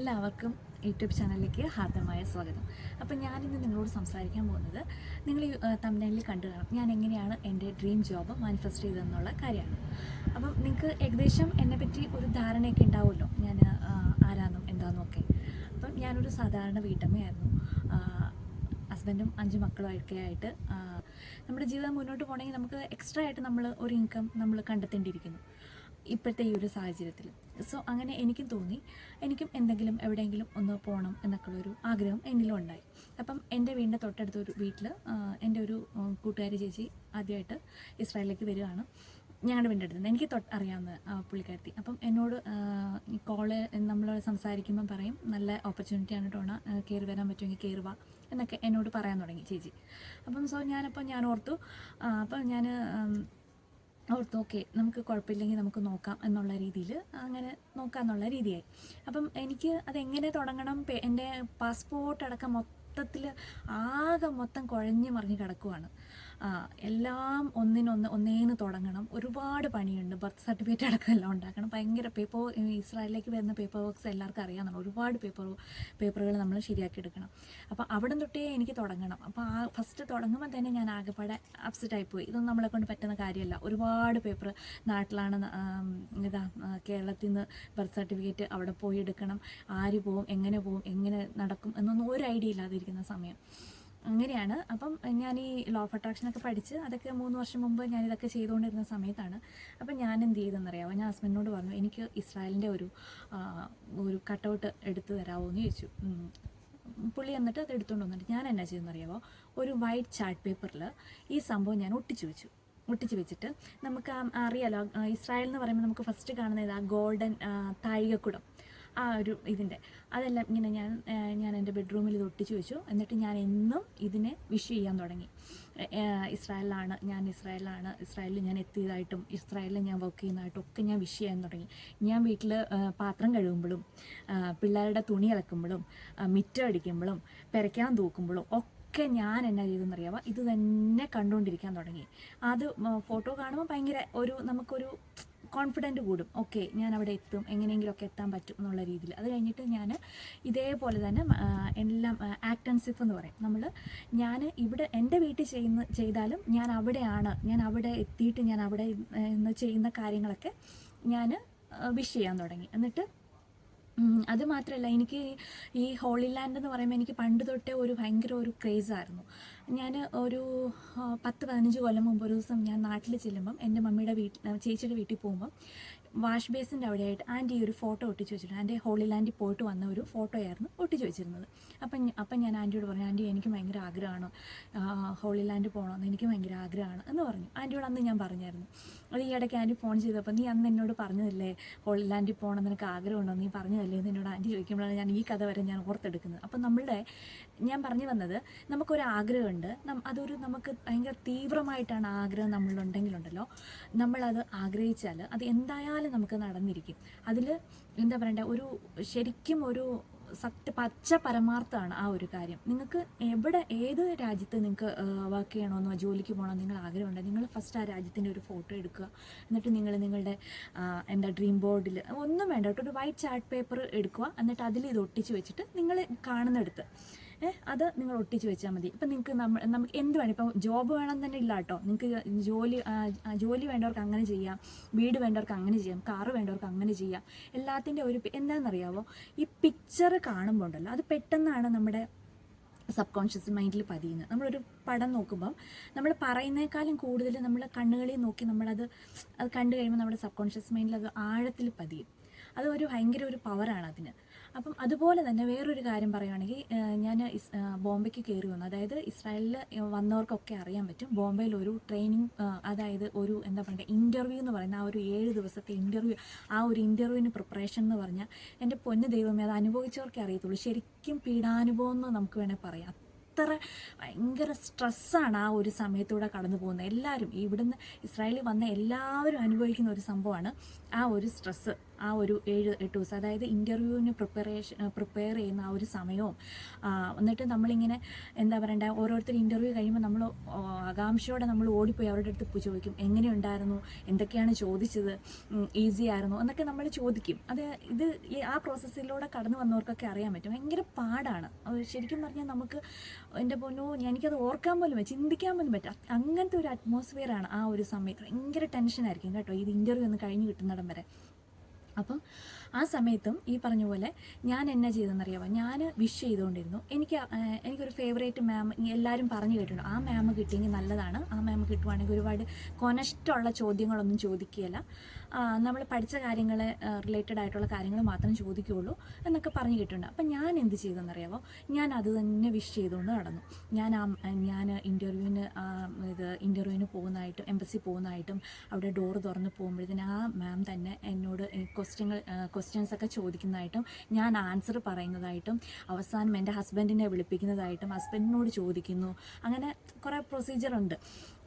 എല്ലാവർക്കും യൂട്യൂബ് ചാനലിലേക്ക് ഹാർദമായ സ്വാഗതം. അപ്പം ഞാനിന്ന് നിങ്ങളോട് സംസാരിക്കാൻ പോകുന്നത്, നിങ്ങൾ ഈ തമ്പനയിലിൽ കണ്ടു കാണും ഞാൻ എങ്ങനെയാണ് എൻ്റെ ഡ്രീം ജോബ് മാനിഫെസ്റ്റ് ചെയ്തതെന്നുള്ള കാര്യമാണ്. അപ്പം നിങ്ങൾക്ക് ഏകദേശം എന്നെപ്പറ്റി ഒരു ധാരണയൊക്കെ ഉണ്ടാവുമല്ലോ, ഞാൻ ആരാന്നും എന്താണെന്നും ഒക്കെ. അപ്പം ഞാനൊരു സാധാരണ വീട്ടമ്മയായിരുന്നു. ഹസ്ബൻഡും 5 മക്കളുമൊക്കെ ആയിട്ട് നമ്മുടെ ജീവിതം മുന്നോട്ട് പോകണമെങ്കിൽ നമുക്ക് എക്സ്ട്രാ ആയിട്ട് നമ്മൾ ഒരു ഇൻകം നമ്മൾ കണ്ടെത്തേണ്ടിയിരിക്കുന്നു ഇപ്പോഴത്തെ ഈ ഒരു സാഹചര്യത്തിൽ. സോ അങ്ങനെ എനിക്കും തോന്നി, എനിക്കും എന്തെങ്കിലും എവിടെയെങ്കിലും ഒന്ന് പോകണം എന്നൊക്കെയുള്ളൊരു ആഗ്രഹം എന്നിലും ഉണ്ടായി. അപ്പം എൻ്റെ വീടിൻ്റെ തൊട്ടടുത്തൊരു വീട്ടിൽ എൻ്റെ ഒരു കൂട്ടുകാരി ചേച്ചി ആദ്യമായിട്ട് ഇസ്രായേലിലേക്ക് വരികയാണ്. ഞങ്ങളുടെ വീടിൻ്റെ അടുത്ത് നിന്ന് എനിക്ക് അറിയാവുന്ന പുള്ളിക്കാരത്തി. അപ്പം എന്നോട് കോള് നമ്മൾ സംസാരിക്കുമ്പം പറയും, നല്ല ഓപ്പർച്യൂണിറ്റിയാണ് ടോണ, കയറി വരാൻ പറ്റുമെങ്കിൽ കയറി വാ എന്നൊക്കെ എന്നോട് പറയാൻ തുടങ്ങി ചേച്ചി. അപ്പം ഞാൻ ഓർത്തു, അപ്പം ഞാൻ ഓർത്തു ഓക്കെ, നമുക്ക് കുഴപ്പമില്ലെങ്കിൽ നമുക്ക് നോക്കാം എന്നുള്ള രീതിയിൽ അങ്ങനെ നോക്കാമെന്നുള്ള രീതിയായി. അപ്പം എനിക്ക് അതെങ്ങനെ തുടങ്ങണം, എൻ്റെ പാസ്പോർട്ട് അടക്കം ആകെ മൊത്തം കുഴഞ്ഞു മറിഞ്ഞ് കിടക്കുവാണ്. എല്ലാം ഒന്നേന്ന് തുടങ്ങണം. ഒരുപാട് പണിയുണ്ട്. ബർത്ത് സർട്ടിഫിക്കറ്റ് അടക്കം എല്ലാം ഉണ്ടാക്കണം. ഭയങ്കര ഇസ്രായേലിലേക്ക് വരുന്ന പേപ്പർ വർക്ക്സ് എല്ലാവർക്കും അറിയാമെന്നാണ്. ഒരുപാട് പേപ്പറുകൾ നമ്മൾ ശരിയാക്കി എടുക്കണം. അപ്പോൾ അവിടെ തൊട്ടേ എനിക്ക് തുടങ്ങണം. അപ്പോൾ ഫസ്റ്റ് തുടങ്ങുമ്പോൾ തന്നെ ഞാൻ ആകെപ്പാടെ അപ്സെറ്റായിപ്പോയി. ഇതൊന്നും നമ്മളെ കൊണ്ട് പറ്റുന്ന കാര്യമല്ല. ഒരുപാട് പേപ്പർ, നാട്ടിലാണ് കേരളത്തിൽ നിന്ന് ബർത്ത് സർട്ടിഫിക്കറ്റ് അവിടെ പോയി എടുക്കണം. ആര് പോവും, എങ്ങനെ നടക്കും എന്നൊന്നും ഒരു ഐഡിയ ഇല്ലാതിരിക്കുന്ന സമയം അങ്ങനെയാണ്. അപ്പം ഞാൻ ഈ ലോ ഓഫ് അട്രാക്ഷനൊക്കെ പഠിച്ച് അതൊക്കെ 3 വർഷം മുമ്പ് ഞാനിതൊക്കെ ചെയ്തുകൊണ്ടിരുന്ന സമയത്താണ്. അപ്പം ഞാൻ എന്ത് ചെയ്തെന്നറിയാമോ, ഞാൻ ഹസ്ബൻഡിനോട് പറഞ്ഞു, എനിക്ക് ഇസ്രായേലിൻ്റെ ഒരു കട്ടൗട്ട് എടുത്ത് തരാമോ എന്ന് ചോദിച്ചു. പുള്ളി എന്നിട്ട് അത് എടുത്തുകൊണ്ട് വന്നിട്ട് ഞാൻ എന്നാ ചെയ്തെന്നറിയാമോ, ഒരു വൈറ്റ് ചാർട്ട് പേപ്പറിൽ ഈ സംഭവം ഞാൻ ഒട്ടിച്ച് വെച്ചിട്ട്, നമുക്ക് അറിയാലോ ഇസ്രായേൽ എന്ന് പറയുമ്പോൾ നമുക്ക് ഫസ്റ്റ് കാണുന്നത് ആ ഗോൾഡൻ താഴികക്കുടം, ആ ഒരു ഇതിൻ്റെ അതെല്ലാം ഇങ്ങനെ ഞാൻ എൻ്റെ ബെഡ്റൂമിൽ ഇത് ഒട്ടിച്ച് വെച്ചു. എന്നിട്ട് ഞാൻ എന്നും ഇതിനെ വിഷ് ചെയ്യാൻ തുടങ്ങി. ഇസ്രായേലിൽ ഞാൻ എത്തിയതായിട്ടും ഇസ്രായേലിൽ ഞാൻ വർക്ക് ചെയ്യുന്നതായിട്ടും ഒക്കെ ഞാൻ വിഷ് ചെയ്യാൻ തുടങ്ങി. ഞാൻ വീട്ടിൽ പാത്രം കഴുകുമ്പോഴും പിള്ളേരുടെ തുണി അലക്കുമ്പോഴും മിറ്റം അടിക്കുമ്പോഴും പെരയ്ക്കാൻ തൂക്കുമ്പോഴും ഒക്കെ ഞാൻ എന്നാ ചെയ്തെന്നറിയാമോ, ഇത് തന്നെ കണ്ടുകൊണ്ടിരിക്കാൻ തുടങ്ങി. അത് ഫോട്ടോ കാണുമ്പോൾ ഭയങ്കര നമുക്കൊരു കോൺഫിഡൻറ്റ് കൂടും. ഓക്കെ, ഞാൻ അവിടെ എത്തും, എങ്ങനെയെങ്കിലുമൊക്കെ എത്താൻ പറ്റും എന്നുള്ള രീതിയിൽ. അത് കഴിഞ്ഞിട്ട് ഞാൻ ഇതേപോലെ തന്നെ എല്ലാം ആക്ട് ആൻഡ് സിഫ് എന്ന് പറയും. ഞാൻ ഇവിടെ എൻ്റെ വീട്ടിൽ ചെയ്താലും ഞാൻ അവിടെ എത്തിയിട്ട് ഞാൻ അവിടെ ചെയ്യുന്ന കാര്യങ്ങളൊക്കെ ഞാൻ വിഷ് ചെയ്യാൻ തുടങ്ങി. എന്നിട്ട് അത് മാത്രമല്ല, എനിക്ക് ഈ ഹോളി ലാൻഡ് എന്ന് പറയുമ്പോൾ എനിക്ക് പണ്ട് തൊട്ടേ ഭയങ്കര ഒരു ക്രേസായിരുന്നു. ഞാൻ ഒരു 10-15 കൊല്ലം മുമ്പ് ഒരു ദിവസം ഞാൻ നാട്ടിൽ ചെല്ലുമ്പം എൻ്റെ ചേച്ചിയുടെ വീട്ടിൽ പോകുമ്പം വാഷ് ബേസിൻ്റെ അവിടെയായിട്ട് ആൻറ്റി ഒരു ഫോട്ടോ ഒട്ടിച്ച് വെച്ചിട്ടുണ്ട്. ആൻറ്റി ഹോളി ലാൻഡിൽ പോയിട്ട് വന്ന ഒരു ഫോട്ടോയായിരുന്നു ഒട്ടിച്ച് വെച്ചിരുന്നത്. അപ്പം ഞാൻ ആൻറ്റിയോട് പറഞ്ഞു, ആൻറ്റി എനിക്ക് ഭയങ്കര ആഗ്രഹമാണ് ഹോളി ലാൻഡ് പോകണമെന്ന്, എനിക്ക് ഭയങ്കര ആഗ്രഹമാണ് എന്ന് പറഞ്ഞു. ആൻറ്റിയോട് അന്ന് ഞാൻ പറഞ്ഞായിരുന്നു. അത് ഈ ഇടയ്ക്ക് ആൻറ്റി ഫോൺ ചെയ്തപ്പോൾ, നീ അന്ന് എന്നോട് പറഞ്ഞതല്ലേ ഹോളി ലാൻഡിൽ പോകണം, നിനക്ക് ആഗ്രഹമുണ്ടോ, നീ പറഞ്ഞതല്ലേ എന്ന് എന്നോട് ആൻറ്റി ചോദിക്കുമ്പോഴാണ് ഞാൻ ഈ കഥ വരെ ഞാൻ ഓർത്തെടുക്കുന്നത്. അപ്പം ഞാൻ പറഞ്ഞു വന്നത്, നമുക്കൊരു ആഗ്രഹമുണ്ട്, നമുക്ക് ഭയങ്കര തീവ്രമായിട്ടാണ് ആഗ്രഹം നമ്മളുണ്ടെങ്കിലുണ്ടല്ലോ, നമ്മളത് ആഗ്രഹിച്ചാൽ അത് എന്തായാലും നമുക്ക് നടന്നിരിക്കും. അതിൽ എന്താ പറയണ്ടേ, ശരിക്കും പച്ച പരമാർത്ഥമാണ് ആ ഒരു കാര്യം. നിങ്ങൾക്ക് ഏത് രാജ്യത്ത് നിങ്ങൾക്ക് വർക്ക് ചെയ്യണമെന്നോ ജോലിക്ക് പോകണമെന്നോ നിങ്ങൾ ആഗ്രഹമുണ്ടെങ്കിൽ നിങ്ങൾ ഫസ്റ്റ് ആ രാജ്യത്തിൻ്റെ ഒരു ഫോട്ടോ എടുക്കുക. എന്നിട്ട് നിങ്ങളുടെ ഡ്രീം ബോർഡിൽ ഒന്നും വേണ്ട കേട്ടോ, ഒരു വൈറ്റ് ചാർട്ട് പേപ്പർ എടുക്കുക. എന്നിട്ട് അതിൽ ഇത് ഒട്ടിച്ച് വെച്ചിട്ട് നിങ്ങൾ കാണുന്നിടത്ത് അത് നിങ്ങൾ ഒട്ടിച്ച് വെച്ചാൽ മതി. ഇപ്പം നിങ്ങൾക്ക് നമുക്ക് എന്ത് വേണം, ഇപ്പം ജോബ് വേണം തന്നെ ഇല്ല കേട്ടോ, നിങ്ങൾക്ക് ജോലി വേണ്ടവർക്ക് അങ്ങനെ ചെയ്യാം, വീട് വേണ്ടവർക്ക് അങ്ങനെ ചെയ്യാം, കാറ് വേണ്ടവർക്ക് അങ്ങനെ ചെയ്യാം. എല്ലാത്തിൻ്റെ എന്താണെന്നറിയാമോ, ഈ പിക്ചർ കാണുമ്പോൾ ഉണ്ടല്ലോ, അത് പെട്ടെന്നാണ് നമ്മുടെ സബ് കോൺഷ്യസ് മൈൻഡിൽ പതിയുന്നത്. നമ്മളൊരു പടം നോക്കുമ്പം നമ്മൾ പറയുന്നേക്കാളും കൂടുതൽ നമ്മൾ കണ്ണുകളിൽ നോക്കി അത് കണ്ടു കഴിയുമ്പോൾ നമ്മുടെ സബ് കോൺഷ്യസ് മൈൻഡിൽ അത് ആഴത്തിൽ പതിയും. അത് ഭയങ്കര ഒരു പവറാണ് അതിന്. അപ്പം അതുപോലെ തന്നെ വേറൊരു കാര്യം പറയുകയാണെങ്കിൽ, ഞാൻ ബോംബെക്ക് കയറി വന്നു. അതായത് ഇസ്രായേലിൽ വന്നവർക്കൊക്കെ അറിയാൻ പറ്റും, ബോംബെയിൽ ഒരു ട്രെയിനിങ്, അതായത് എന്താ പറയുക, ഇൻ്റർവ്യൂ എന്ന് പറയുന്ന ആ ഒരു 7 ദിവസത്തെ ഇൻ്റർവ്യൂവിന് പ്രിപ്പറേഷൻ എന്ന് പറഞ്ഞാൽ, എൻ്റെ പൊന്ന് ദൈവമേ, അത് അനുഭവിച്ചവർക്കേ അറിയത്തുള്ളൂ. ശരിക്കും പീഡാനുഭവം എന്ന് നമുക്ക് വേണേൽ പറയാം. അത്ര ഭയങ്കര സ്ട്രെസ്സാണ് ആ ഒരു സമയത്തൂടെ കടന്നു പോകുന്നത്. എല്ലാവരും ഇവിടുന്ന് ഇസ്രായേലിൽ വന്ന എല്ലാവരും അനുഭവിക്കുന്ന ഒരു സംഭവമാണ് ആ ഒരു സ്ട്രെസ്സ്. ആ ഒരു 7-8 ദിവസം, അതായത് ഇൻ്റർവ്യൂവിന് പ്രിപ്പയർ ചെയ്യുന്ന ആ ഒരു സമയവും, എന്നിട്ട് നമ്മളിങ്ങനെ എന്താ പറയണ്ടേ, ഓരോരുത്തർ ഇൻ്റർവ്യൂ കഴിയുമ്പോൾ നമ്മൾ ആകാംക്ഷയോടെ നമ്മൾ ഓടിപ്പോയി അവരുടെ അടുത്ത് ചോദിക്കും, എങ്ങനെയുണ്ടായിരുന്നു, എന്തൊക്കെയാണ് ചോദിച്ചത്, ഈസി ആയിരുന്നു എന്നൊക്കെ നമ്മൾ ചോദിക്കും. ആ പ്രോസസ്സിലൂടെ കടന്നു വന്നവർക്കൊക്കെ അറിയാൻ പറ്റും, ഭയങ്കര പാടാണ് ശരിക്കും പറഞ്ഞാൽ. നമുക്ക് എൻ്റെ പൊന്നോ, എനിക്കത് ഓർക്കാൻ പോലും ചിന്തിക്കാൻ പോലും പറ്റാം, അങ്ങനത്തെ ഒരു അറ്റ്മോസ്ഫിയറാണ് ആ ഒരു സമയത്ത്. ഭയങ്കര ടെൻഷനായിരിക്കും കേട്ടോ, ഇത് ഇൻ്റർവ്യൂ ഒന്ന് കഴിഞ്ഞ് കിട്ടുന്നിടം വരെ. അപ്പം ആ സമയത്തും ഈ പറഞ്ഞ പോലെ ഞാൻ എന്നാ ചെയ്തെന്നറിയാമോ, ഞാൻ വിഷ് ചെയ്തുകൊണ്ടിരുന്നു. എനിക്കൊരു ഫേവറേറ്റ് മാം എല്ലാവരും പറഞ്ഞു കേട്ടിട്ടുണ്ട്, ആ മാം കിട്ടിയെങ്കിൽ നല്ലതാണ്, ആ മാം കിട്ടുവാണെങ്കിൽ ഒരുപാട് കൊനഷ്ടമുള്ള ചോദ്യങ്ങളൊന്നും ചോദിക്കുകയില്ല, നമ്മൾ പഠിച്ച കാര്യങ്ങളെ റിലേറ്റഡ് ആയിട്ടുള്ള കാര്യങ്ങൾ മാത്രം ചോദിക്കുകയുള്ളൂ എന്നൊക്കെ പറഞ്ഞു കേട്ടിട്ടുണ്ട്. അപ്പം ഞാൻ എന്ത് ചെയ്തെന്നറിയാമോ, ഞാൻ അത് തന്നെ വിഷ് ചെയ്തുകൊണ്ട് നടന്നു. ഞാൻ ഇൻ്റർവ്യൂവിന് പോകുന്നതായിട്ടും എംബസി പോകുന്നതായിട്ടും അവിടെ ഡോറ് തുറന്ന് പോകുമ്പോഴത്തേന് ആ മാം തന്നെ എന്നോട് ക്വസ്റ്റ്യൻസ് ഒക്കെ ചോദിക്കുന്നതായിട്ടും ഞാൻ ആൻസർ പറയുന്നതായിട്ടും അവസാനം എൻ്റെ ഹസ്ബൻഡിനെ വിളിപ്പിക്കുന്നതായിട്ടും ഹസ്ബൻഡിനോട് ചോദിക്കുന്നു. അങ്ങനെ കുറേ പ്രൊസീജിയറുണ്ട്.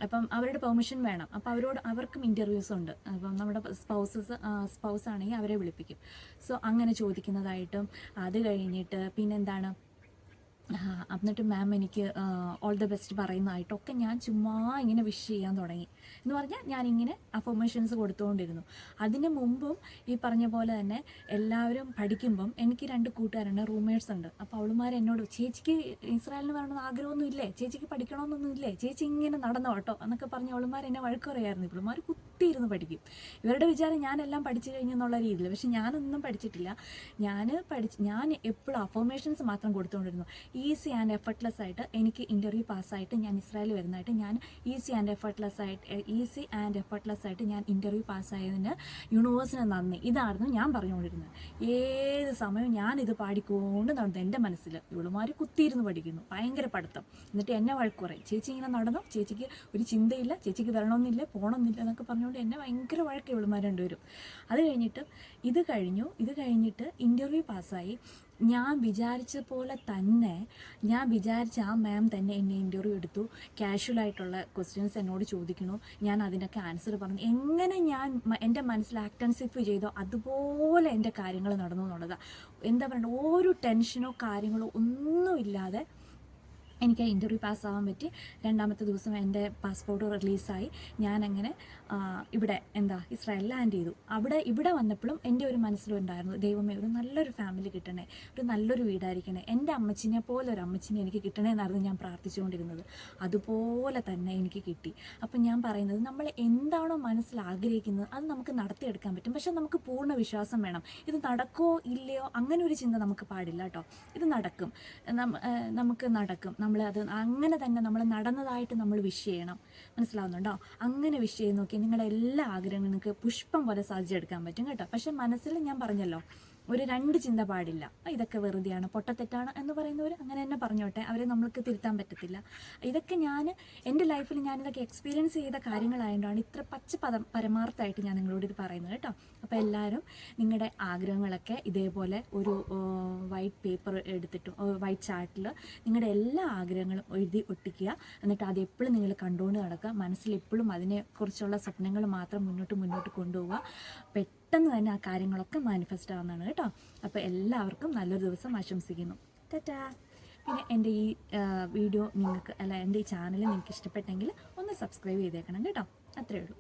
അപ്പം അവരുടെ പെർമിഷൻ വേണം. അപ്പോൾ അവർക്കും ഇൻ്റർവ്യൂസ് ഉണ്ട്. അപ്പം നമ്മുടെ സ്പൗസ് ആണെങ്കിൽ അവരെ വിളിപ്പിക്കും. സോ അങ്ങനെ ചോദിക്കുന്നതായിട്ടും, അത് കഴിഞ്ഞിട്ട് പിന്നെന്താണ്, എന്നിട്ട് മാം എനിക്ക് ഓൾ ദ ബെസ്റ്റ് പറയുന്നതായിട്ടൊക്കെ ഞാൻ ചുമ്മാ ഇങ്ങനെ വിഷ് ചെയ്യാൻ തുടങ്ങി. എന്ന് പറഞ്ഞാൽ ഞാനിങ്ങനെ അഫർമേഷൻസ് കൊടുത്തുകൊണ്ടിരുന്നു. അതിന് മുമ്പും ഈ പറഞ്ഞ പോലെ തന്നെ എല്ലാവരും പഠിക്കുമ്പം എനിക്ക് 2 കൂട്ടുകാരുണ്ട്, റൂംമേറ്റ്സ് ഉണ്ട്. അപ്പോൾ അവളുമാർ എന്നോട്, ചേച്ചിക്ക് ഇസ്രായേലിന് വരണമെന്ന് ആഗ്രഹമൊന്നും ഇല്ലേ, ചേച്ചിക്ക് പഠിക്കണമെന്നൊന്നും ഇല്ലേ, ചേച്ചി ഇങ്ങനെ നടന്നോ കേട്ടോ എന്നൊക്കെ പറഞ്ഞ് അവളുമാർ എന്നെ വഴക്ക് പറയായിരുന്നു. ഇവളുമാർ കുത്തിയിരുന്ന് പഠിക്കും. ഇവരുടെ വിചാരം ഞാനെല്ലാം പഠിച്ചു കഴിഞ്ഞെന്നുള്ള രീതിയിൽ. പക്ഷെ ഞാനൊന്നും പഠിച്ചിട്ടില്ല. ഞാൻ എപ്പോഴും അഫർമേഷൻസ് മാത്രം കൊടുത്തുകൊണ്ടിരുന്നു. ഈസി ആൻഡ് എഫർട്ട്ലെസ് ആയിട്ട് എനിക്ക് ഇൻ്റർവ്യൂ പാസ്സായിട്ട് ഞാൻ ഇസ്രായേൽ വരുന്നതായിട്ട്, ഞാൻ ഈസി ആൻഡ് എഫർട്ട്ലെസ് ആയിട്ട് ഞാൻ ഇൻ്റർവ്യൂ പാസ്സായതിന് യൂണിവേഴ്സിന് നന്ദി, ഇതായിരുന്നു ഞാൻ പറഞ്ഞുകൊണ്ടിരുന്നത്. ഏത് സമയവും ഞാനിത് പാടിക്കൊണ്ട് നടന്നു എൻ്റെ മനസ്സിൽ. ഇവളുമാർ കുത്തിയിരുന്ന് പഠിക്കുന്നു, ഭയങ്കര പഠിത്തം. എന്നിട്ട് എന്നെ വഴക്ക് പറയും, ചേച്ചി ഇങ്ങനെ നടന്നു, ചേച്ചിക്ക് ഒരു ചിന്തയില്ല, ചേച്ചിക്ക് വരണമെന്നില്ല, പോകണമെന്നില്ല എന്നൊക്കെ പറഞ്ഞുകൊണ്ട് എന്നെ ഭയങ്കര വഴക്ക് ഇവളുമാർ രണ്ടുപേരും. അത് കഴിഞ്ഞിട്ട് ഇത് കഴിഞ്ഞിട്ട് ഇൻ്റർവ്യൂ പാസ്സായി. ഞാൻ വിചാരിച്ച പോലെ തന്നെ, ഞാൻ വിചാരിച്ച ആ മാം തന്നെ എന്നെ ഇൻ്റർവ്യൂ എടുത്തു. കാഷ്വലായിട്ടുള്ള ക്വസ്റ്റ്യൻസ് എന്നോട് ചോദിക്കണു, ഞാൻ അതിനൊക്കെ ആൻസർ പറഞ്ഞു. എങ്ങനെ ഞാൻ എൻ്റെ മനസ്സിൽ ആക്ടൻസിഫ് ചെയ്തോ അതുപോലെ എൻ്റെ കാര്യങ്ങൾ നടന്നു എന്നുള്ളതാണ്. എന്താ പറയുക, ഒരു ടെൻഷനോ കാര്യങ്ങളോ ഒന്നുമില്ലാതെ എനിക്ക് ആ ഇൻ്റർവ്യൂ പാസ്സാവാൻ പറ്റി. 2ാമത്തെ ദിവസം എൻ്റെ പാസ്പോർട്ട് റിലീസായി. ഞാനങ്ങനെ ഇവിടെ ഇസ്രായേൽ ലാൻഡ് ചെയ്തു. ഇവിടെ വന്നപ്പോഴും എൻ്റെ ഒരു മനസ്സിലുണ്ടായിരുന്നു, ദൈവമേ ഒരു നല്ലൊരു ഫാമിലി കിട്ടണേ, ഒരു നല്ലൊരു വീടായിരിക്കണേ, എൻ്റെ അമ്മച്ചിനെ പോലെ ഒരു അമ്മച്ചിനെ എനിക്ക് കിട്ടണേ എന്നായിരുന്നു ഞാൻ പ്രാർത്ഥിച്ചുകൊണ്ടിരുന്നത്. അതുപോലെ തന്നെ എനിക്ക് കിട്ടി. അപ്പം ഞാൻ പറയുന്നത്, നമ്മൾ എന്താണോ മനസ്സിൽ ആഗ്രഹിക്കുന്നത് അത് നമുക്ക് നടത്തിയെടുക്കാൻ പറ്റും. പക്ഷെ നമുക്ക് പൂർണ്ണ വിശ്വാസം വേണം. ഇത് നടക്കുമോ ഇല്ലയോ അങ്ങനെ ഒരു ചിന്ത നമുക്ക് പാടില്ല കേട്ടോ. ഇത് നടക്കും, നമുക്ക് നടക്കും. നമ്മളത് അങ്ങനെ തന്നെ നമ്മൾ നടന്നതായിട്ട് നമ്മൾ വിഷ് ചെയ്യണം. മനസ്സിലാവുന്നുണ്ടോ? അങ്ങനെ വിഷ് ചെയ്ത് നോക്കി നിങ്ങളുടെ എല്ലാ ആഗ്രഹങ്ങളും നിങ്ങൾക്ക് പുഷ്പം പോലെ സാധിച്ചെടുക്കാൻ പറ്റും കേട്ടോ. പക്ഷെ മനസ്സിൽ ഞാൻ പറഞ്ഞല്ലോ, ഒരു 2 ചിന്ത പാടില്ല. ഇതൊക്കെ വെറുതെയാണ്, പൊട്ടത്തെറ്റാണ് എന്ന് പറയുന്നവർ അങ്ങനെ തന്നെ പറഞ്ഞോട്ടെ, അവരെ നമ്മൾക്ക് തിരുത്താൻ പറ്റത്തില്ല. ഇതൊക്കെ എൻ്റെ ലൈഫിൽ ഞാനിതൊക്കെ എക്സ്പീരിയൻസ് ചെയ്ത കാര്യങ്ങളായതുകൊണ്ടാണ് ഇത്ര പരമാർത്ഥമായിട്ട് ഞാൻ നിങ്ങളോട് ഇത് പറയുന്നത് കേട്ടോ. അപ്പോൾ എല്ലാവരും നിങ്ങളുടെ ആഗ്രഹങ്ങളൊക്കെ ഇതേപോലെ ഒരു വൈറ്റ് പേപ്പർ എടുത്തിട്ടും വൈറ്റ് ചാർട്ടിൽ നിങ്ങളുടെ എല്ലാ ആഗ്രഹങ്ങളും എഴുതി ഒട്ടിക്കുക. എന്നിട്ട് അത് എപ്പോഴും നിങ്ങൾ കണ്ടുകൊണ്ട് നടക്കുക. മനസ്സിൽ എപ്പോഴും അതിനെക്കുറിച്ചുള്ള സ്വപ്നങ്ങൾ മാത്രം മുന്നോട്ട് കൊണ്ടുപോവുക. പെട്ടെന്ന് തന്നെ ആ കാര്യങ്ങളൊക്കെ മാനിഫെസ്റ്റ് ആവുന്നതാണ് കേട്ടോ. അപ്പോൾ എല്ലാവർക്കും നല്ലൊരു ദിവസം ആശംസിക്കുന്നു. ടാറ്റാ. പിന്നെ എൻ്റെ ഈ വീഡിയോ എൻ്റെ ഈ ചാനൽ നിങ്ങൾക്ക് ഇഷ്ടപ്പെട്ടെങ്കിൽ ഒന്ന് സബ്സ്ക്രൈബ് ചെയ്തേക്കണം കേട്ടോ. അത്രയേ ഉള്ളൂ.